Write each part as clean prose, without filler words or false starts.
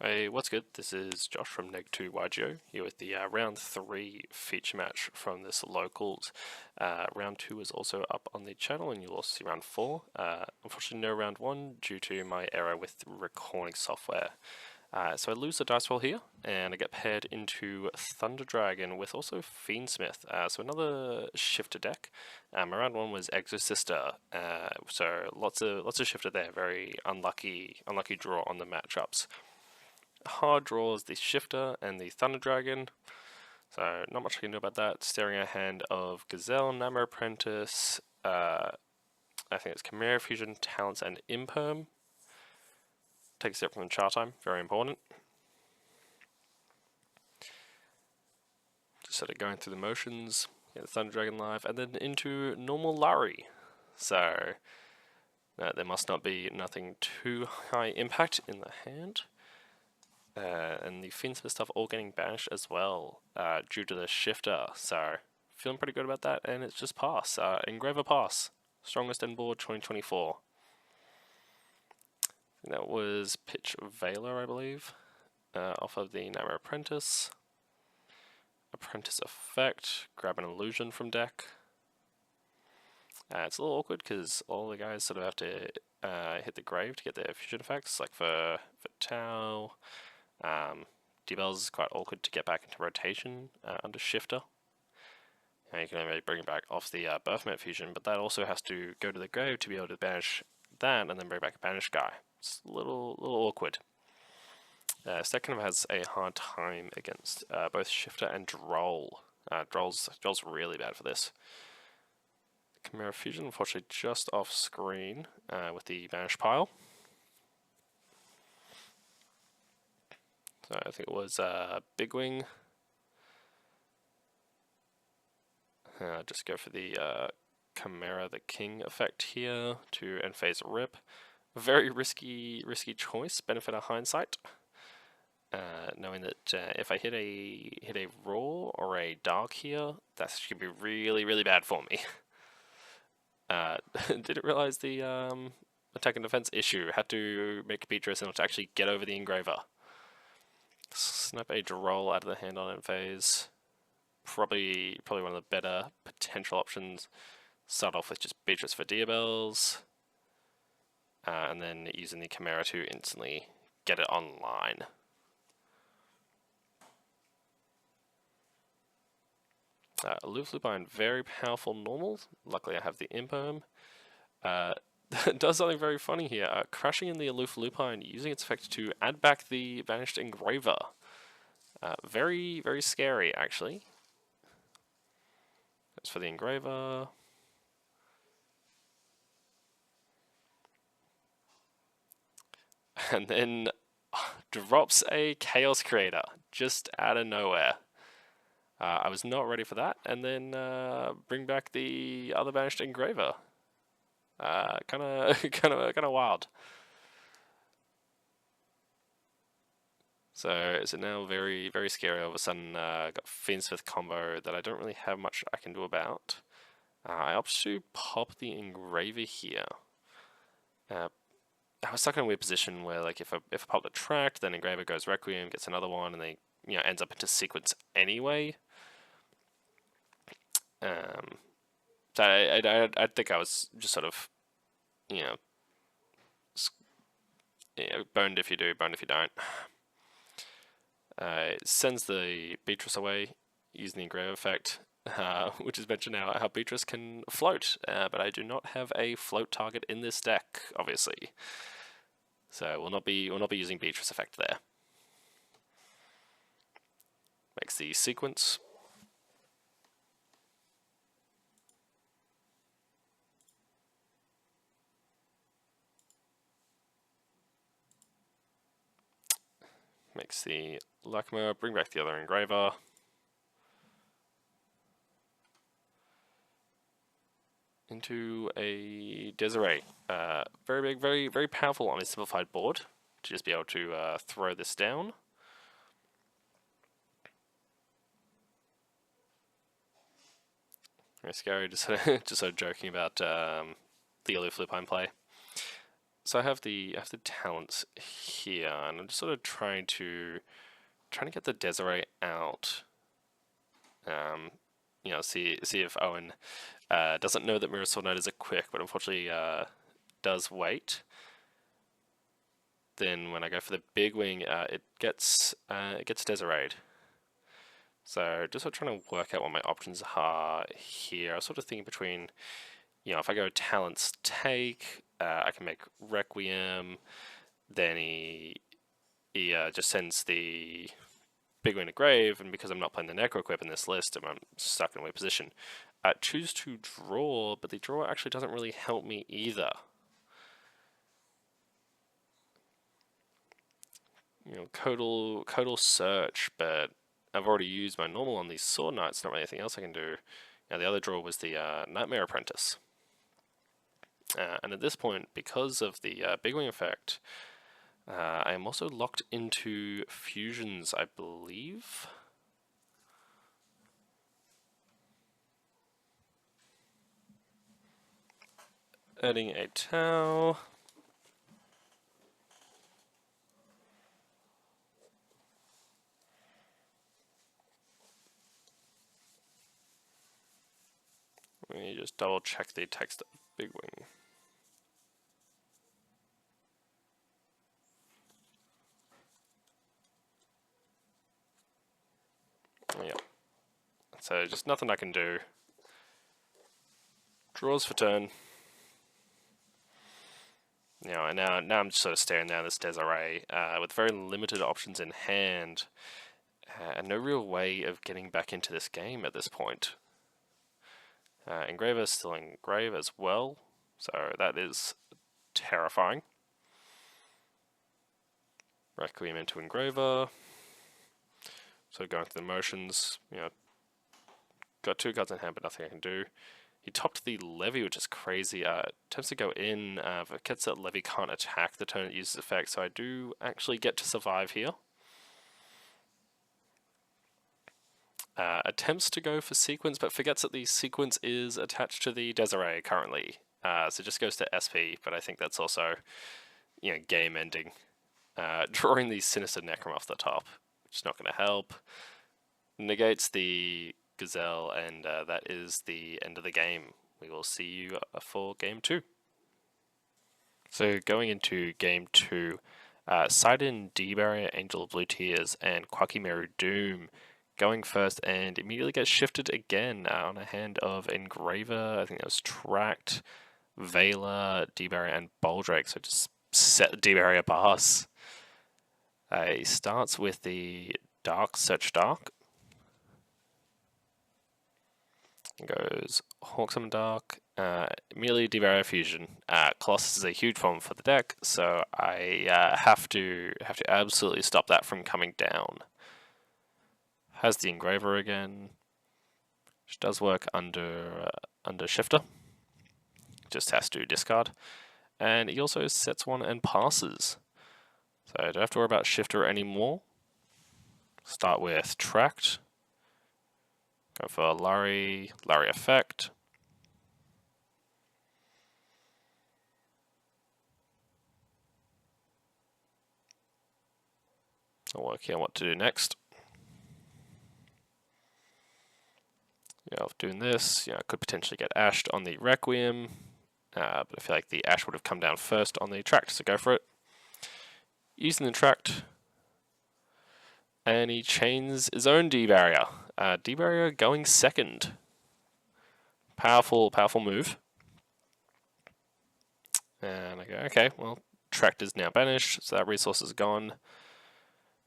Hey, what's good? This is Josh from Neg2YGO here with the round 3 feature match from this locals. Round 2 is also up on the channel and you'll also see round 4. Unfortunately no round 1 due to my error with recording software. So I lose the dice roll here and I get paired into Thunder Dragon with also Fiendsmith. So another shifter deck. My round 1 was Exorcister, so lots of shifter there. Very unlucky draw on the matchups. Hard draws the Shifter and the Thunder Dragon, so not much I can do about that. Staring at a hand of Gazelle, Namor Apprentice, I think it's Chimera, Fusion, Talents, and Imperm. Take a step from the chart time, very important. Just sort of going through the motions, get the Thunder Dragon live, and then into normal Larry. So there must not be nothing too high impact in the hand. And the Fiendsmith stuff all getting banished as well due to the shifter, so feeling pretty good about that, and it's just pass. Engraver pass. Strongest end board 2024. I think that was Pitch Veiler, I believe, off of the Namor Apprentice. Apprentice Effect, grab an illusion from deck. It's a little awkward because all the guys sort of have to hit the grave to get their fusion effects, like for Tau. D-Bell's is quite awkward to get back into rotation under Shifter. And you can only bring it back off the Birthmate fusion, but that also has to go to the grave to be able to banish that and then bring back a banished guy. It's a little awkward. So that kind of has a hard time against both Shifter and Droll. Droll's really bad for this. Chimera Fusion, unfortunately, just off screen with the banish pile. So I think it was Big Wing. Just go for the Chimera the King effect here to end phase rip. Very risky choice. Benefit of hindsight, knowing that if I hit a raw or a dark here, that's gonna be really bad for me. Didn't realize the attack and defense issue. Had to make Beatrice in order to actually get over the engraver. Snap a Droll out of the hand on end phase. Probably one of the better potential options. Start off with just Beatrice for Diabells, and then using the Chimera to instantly get it online. Aloof Lupine, very powerful normal. Luckily I have the Imperm. Does something very funny here. Crashing in the Aloof Lupine, using its effect to add back the banished engraver. Very scary, actually. That's for the engraver. And then drops a Chaos Creator just out of nowhere. I was not ready for that, and then bring back the other banished engraver. Kind of wild. So now very scary. All of a sudden, got Fiendsmith combo that I don't really have much I can do about. I opt to pop the engraver here. I was stuck in a weird position where, like, if I pop the tract, then engraver goes Requiem, gets another one, and they ends up into sequence anyway. So I think I was just sort of, boned if you do, boned if you don't. It sends the Beatrice away using the engraver effect, which is mentioned now how Beatrice can float, but I do not have a float target in this deck, obviously. So we'll not be using Beatrice effect there. Makes the sequence. Makes the Lachma, bring back the other engraver. Into a Desiree. Very big, very powerful on a simplified board to just be able to throw this down. Very scary, just sort of joking about the Aloof Lupine play. so I have the talents here, and I'm just sort of trying to get the Desiree out. You know, see if Owen doesn't know that Mirror Sword Knight is a quick, but unfortunately does wait. Then when I go for the big wing, it gets Desiree. So just sort of trying to work out what my options are here. I was sort of thinking between, you know, if I go talents take, I can make Requiem. Then he just sends the big wing to grave, and because I'm not playing the Necro Equip in this list, I'm stuck in a weird position. Choose to draw, but the draw actually doesn't really help me either. You know, Codal Search, but I've already used my normal on these Sword Knights, not really anything else I can do. Now, the other draw was the Nightmare Apprentice. And at this point, because of the Big Wing effect, I am also locked into fusions, I believe. Adding a Tau. Let me just double check the text of Big Wing. Yep. So just nothing I can do. Draws for turn. You know, and now I'm just sort of staring down this Desiree with very limited options in hand, and no real way of getting back into this game at this point. Engraver is still engrave as well, so that is terrifying. Requiem into Engraver. So going through the motions, you know, got 2 cards in hand, but nothing I can do. He topped the Levy, which is crazy. Attempts to go in, but gets that Levy can't attack the turn it uses effect, so I do actually get to survive here. Attempts to go for sequence, but forgets that the sequence is attached to the Desiree currently. So just goes to SP, but I think that's also, you know, game ending. Drawing the Sinister Necrom off the top, which is not going to help. Negates the Gazelle, and that is the end of the game. We will see you for game 2. So going into game 2, Sidon, D-Barrier, Angel of Blue Tears, and Quakimeru Doom going first, and immediately gets shifted again on a hand of Engraver. I think that was Tract, Veiler, D-Barrier, and Boldrake. So just set D-Barrier pass. He starts with the Dark Search Dark. Goes Hawksome Dark, immediately D-Barrier Fusion. Colossus is a huge problem for the deck, so I have to absolutely stop that from coming down. Has the Engraver again, which does work under Shifter. Just has to discard, and he also sets one and passes. So I don't have to worry about Shifter anymore. Start with Tract. Go for Larry effect. I'll work out what to do next. Yeah, doing this, yeah, I could potentially get ashed on the Requiem, but I feel like the ash would have come down first on the Tract, so go for it. Using the Tract, and he chains his own D-Barrier. D-Barrier going second. Powerful move. And I go, okay, well, Tract is now banished, so that resource is gone.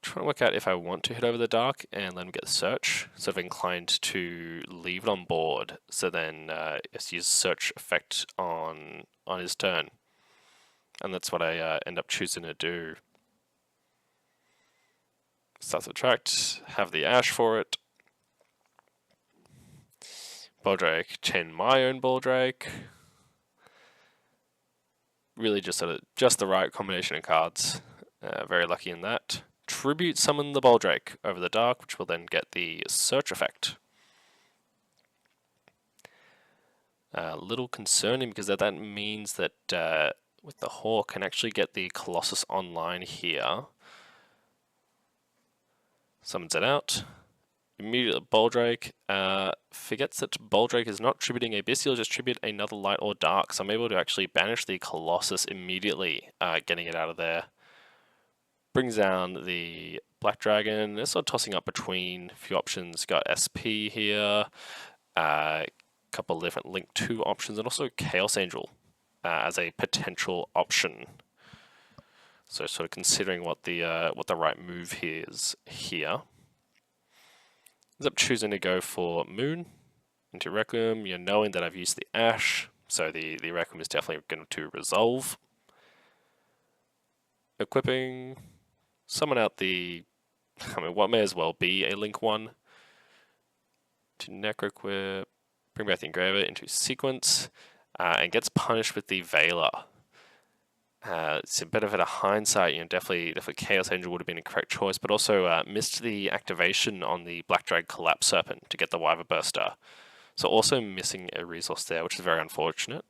Trying to work out if I want to hit over the Dark and let him get Search. Sort of inclined to leave it on board, so then just use Search effect on his turn. And that's what I end up choosing to do. Start the Tract, have the Ash for it. Boldrake, chain my own Boldrake. Really just the right combination of cards. Very lucky in that. Tribute summon the Boldrake over the Dark, which will then get the Search effect. A little concerning because that means that with the Hawk and actually get the Colossus online here. Summons it out. Immediately Boldrake forgets that Boldrake is not tributing a beast, he'll just tribute another light or dark, so I'm able to actually banish the Colossus immediately, getting it out of there. Brings down the Black Dragon. They're sort of tossing up between a few options. Got SP here, a couple of different Link 2 options, and also Chaos Angel as a potential option. So sort of considering what the right move here is here. Ends up choosing to go for Moon into Requiem, knowing that I've used the Ash, so the Requiem is definitely going to resolve. Equipping, summon out the, what may as well be a Link 1. To Necroquip, bring back the Engraver into sequence, and gets punished with the Veiler. It's a benefit of hindsight, definitely Chaos Angel would have been a correct choice, but also missed the activation on the Black Drag Collapse Serpent to get the Wyver Burster. So also missing a resource there, which is very unfortunate.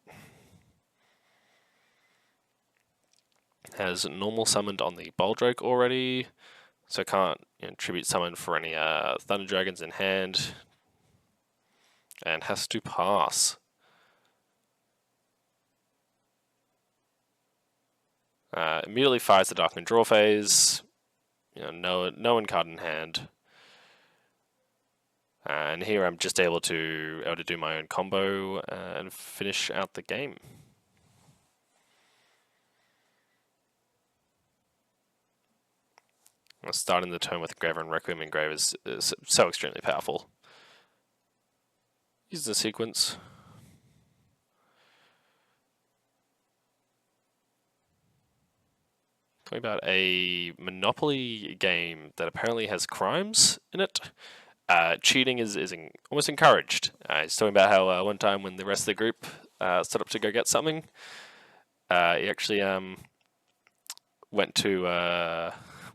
Has normal summoned on the Boldrake already, so can't tribute summon for any Thunder Dragons in hand, and has to pass. Immediately fires the Dark Moon draw phase. No one card in hand. And here I'm just able to do my own combo and finish out the game. Starting the turn with Engraver and Requiem. Engraver is so extremely powerful. Use the sequence. Talking about a Monopoly game that apparently has crimes in it. Cheating is almost encouraged. He's talking about how one time when the rest of the group set up to go get something, he actually went to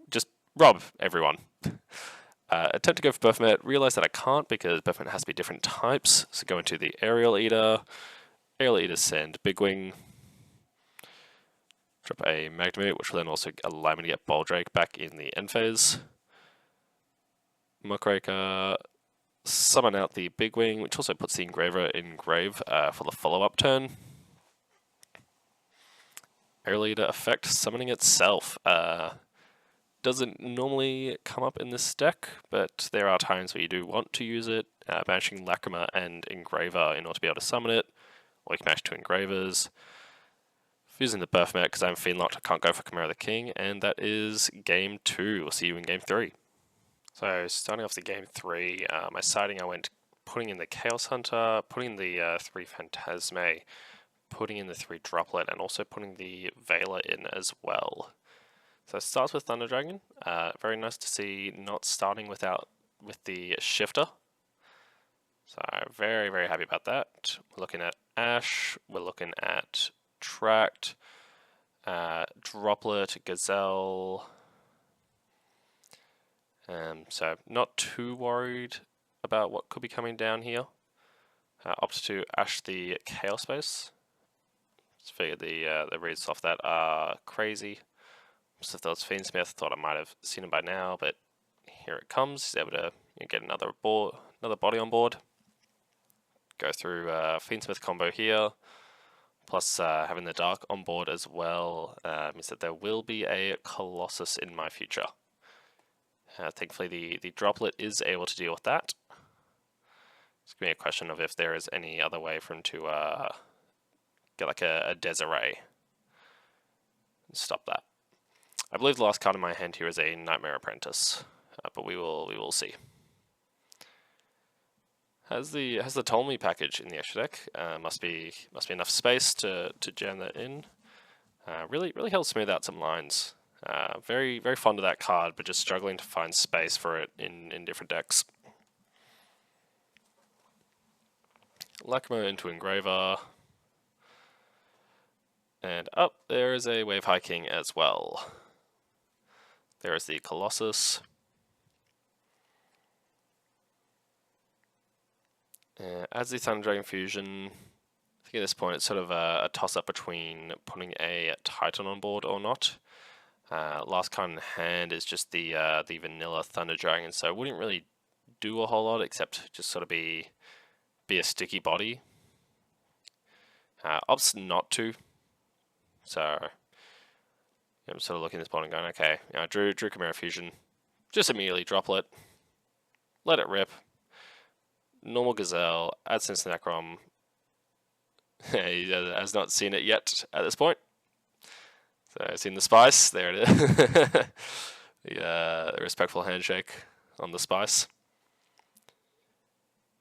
just rob everyone. Attempt to go for Baphomet, realize that I can't because Baphomet has to be different types, so go into the Aerial Eater. Aerial Eater send Bigwing. Drop a Magnamute, which will then also allow me to get Boldrake back in the end phase. Muckraker, summon out the Bigwing, which also puts the Engraver in grave for the follow-up turn. Aerial Eater effect, summoning itself. Doesn't normally come up in this deck, but there are times where you do want to use it, banishing Lacrima and Engraver in order to be able to summon it, or you can mash 2 Engravers. Using the Baphomet because I'm Fiend locked, I can't go for Chimera the King, and that is game 2. We'll see you in game 3. So starting off the game 3, my siding I went putting in the Chaos Hunter, putting the 3 Phantasme, putting in the 3 Droplet, and also putting the Veiler in as well. So it starts with Thunder Dragon. Very nice to see not starting with the Shifter. So very, very happy about that. We're looking at Ash, we're looking at Tract, Droplet, Gazelle. So not too worried about what could be coming down here. Opted to Ash the Chaos Space. Just figured the reads off that are crazy. So if that was Fiendsmith, thought I might have seen him by now, but here it comes. He's able to get another body on board. Go through Fiendsmith combo here. Plus, having the Dark on board as well means that there will be a Colossus in my future. Thankfully, the Droplet is able to deal with that. It's going to be a question of if there is any other way for him to get like a Desiree and stop that. I believe the last card in my hand here is a Nightmare Apprentice, but we will see. Has the Ptolemy package in the extra deck. Must be enough space to jam that in. Really helps smooth out some lines. Very fond of that card, but just struggling to find space for it in different decks. Lacrima into Engraver. And up there is a Wave High King as well. There is the Colossus. As the Thunder Dragon Fusion, think at this point it's sort of a toss-up between putting a Titan on board or not. Last card in hand is just the vanilla Thunder Dragon, so it wouldn't really do a whole lot except just sort of be a sticky body. Opts not to, so I'm sort of looking at this board and going, okay, drew Chimera Fusion, just immediately droplet, let it rip. Normal Gazelle, add Sense Necrom. He has not seen it yet at this point. So I've seen the spice, there it is. The respectful handshake on the spice.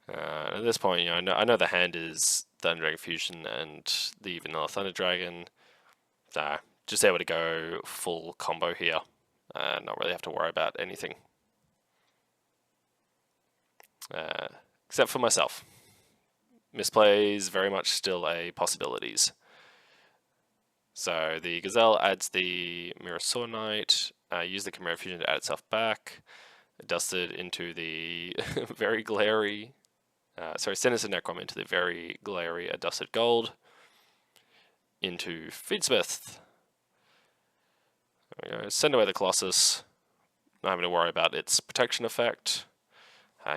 At this point, I know the hand is Thunder Dragon Fusion and the Vanilla Thunder Dragon. Just able to go full combo here, not really have to worry about anything. Except for myself. Misplays very much still a possibilities. So the Gazelle adds the Mirror Sword Knight, use the Chimera Fusion to add itself back, dusted into the very glary, Sinister Necrom into the very glary Dusted Gold, into Fiendsmith. There we go. Send away the Colossus, not having to worry about its protection effect.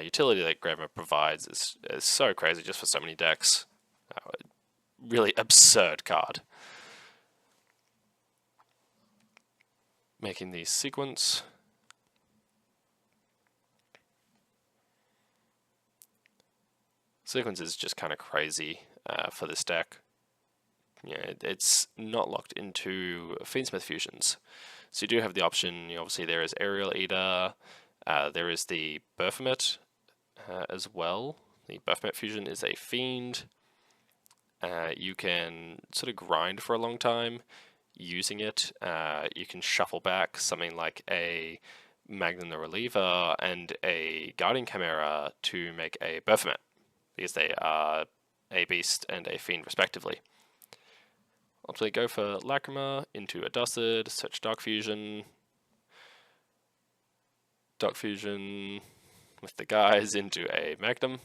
Utility that Gravema provides is so crazy just for so many decks. Really absurd card. Making the sequence. Sequence is just kind of crazy for this deck. It's not locked into Fiendsmith fusions. So you do have the option, obviously there is Aerial Eater, there is the Baphomet as well. The Baphomet fusion is a fiend. You can sort of grind for a long time using it. You can shuffle back something like a Magnum the Reliever and a Guardian Chimera to make a Baphomet, because they are a beast and a fiend respectively. Ultimately go for Lacrima into a Dusted, search Dark Fusion with the guys into a Magnum.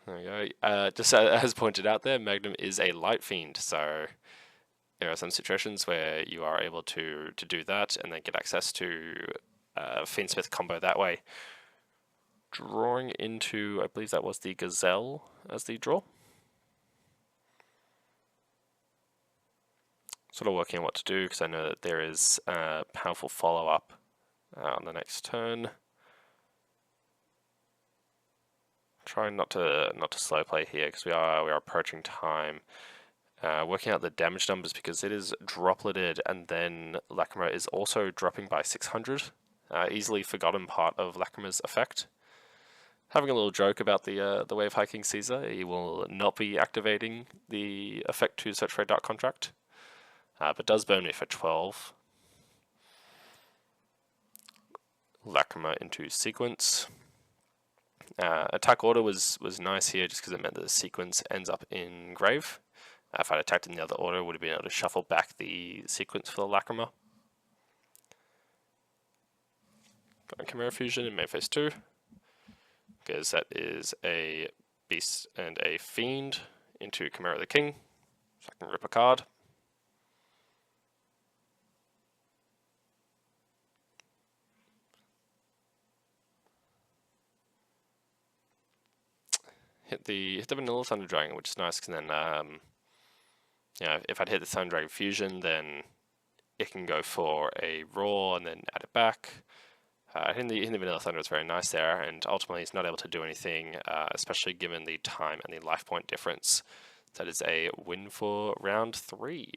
There we go. Just as pointed out there, Magnum is a light fiend, so there are some situations where you are able to do that and then get access to Fiendsmith combo that way. Drawing into, I believe that was the Gazelle as the draw. Sort of working on what to do because I know that there is a powerful follow-up on the next turn. Trying not to slow play here because we are approaching time. Working out the damage numbers because it is dropleted and then Lacrima is also dropping by 600. Easily forgotten part of Lacrima's effect. Having a little joke about the Wave Hiking Caesar, he will not be activating the effect to search for a Dark Contract, but does burn me for 12. Lacrima into sequence. Attack order was nice here just because it meant that the sequence ends up in grave. If I'd attacked in the other order, I would have been able to shuffle back the sequence for the Lacrima. Got a Chimera Fusion in main phase 2. Because that is a beast and a fiend into Chimera the King, so I can rip a card. Hit the Vanilla Thunder Dragon, which is nice, because then if I'd hit the Thunder Dragon Fusion, then it can go for a Roar and then add it back. Hitting the Vanilla Thunder is very nice there, and ultimately it's not able to do anything, especially given the time and the life point difference. That is a win for round 3.